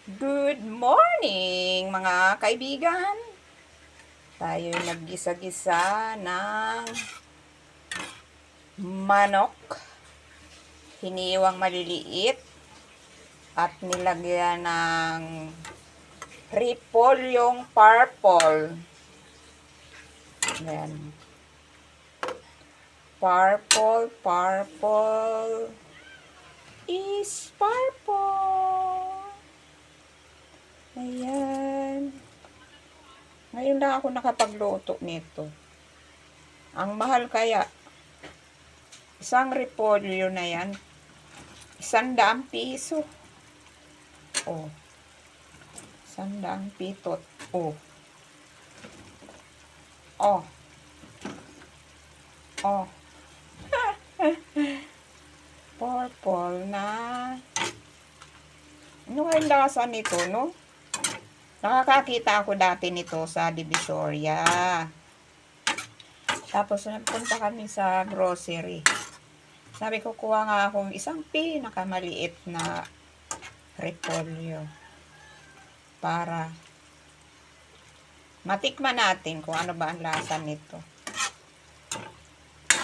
Good morning mga kaibigan. Tayo naggisa-gisa ng manok. Hiniwang maliliit at nilagyan ng repolyong purple. Ayan. Purple is purple. Ayan. Ngayon lang ako nakapagluto nito. Ang mahal kaya. Isang repolyo na yan. 100 piso. Oh. 100 pitot. Oh. Oh. Oh. Purple na. Ano kayong lasa nito, no? Nakakakita ako dati nito sa Divisoria. Tapos nagpunta kami sa grocery. Sabi ko, kuha nga akong isang pinakamaliit na repolyo para matikman natin kung ano ba ang lasa nito.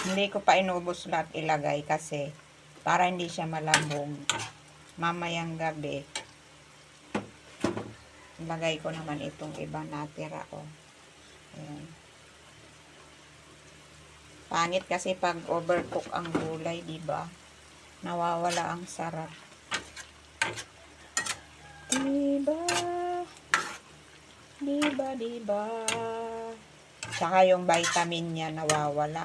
Hindi ko pa inubos lahat ilagay kasi para hindi siya malambong. Mamayang gabi, ilagay ko naman itong ibang natira ko. Ayan. Pangit kasi pag overcook ang gulay, diba? Nawawala ang sarap. Diba? Diba? Tsaka yung vitamin niya nawawala.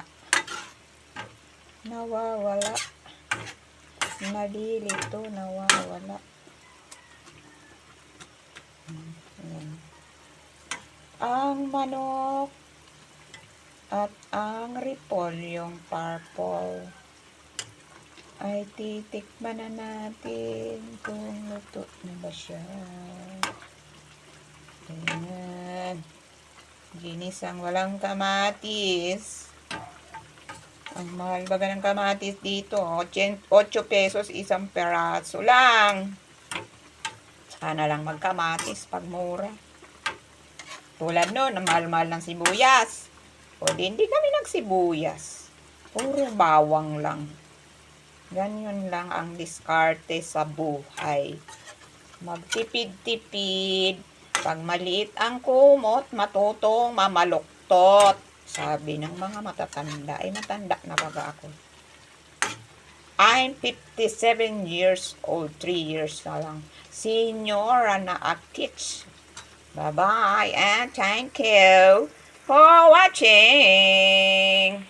Nalilito, nawawala. Ayan. Ang manok at ang repolyong purple ay titikman na natin kung luto na ba siya. Ayan. Ginisang walang kamatis. Ang mahal baga ng kamatis dito. 8 pesos isang peraso lang. Sana lang magkamatis pag mura. Tulad nun, ang mahal-mahal ng sibuyas. O hindi kami nagsibuyas. Puro bawang lang. Ganyan lang ang diskarte sa buhay. Magtipid-tipid. Pag maliit ang kumot, matutong mamaluktot. Sabi ng mga matatanda. Ay, matanda na baga ako. I'm 57 years old. 3 years na lang. Senyora na akits. Bye-bye and thank you for watching.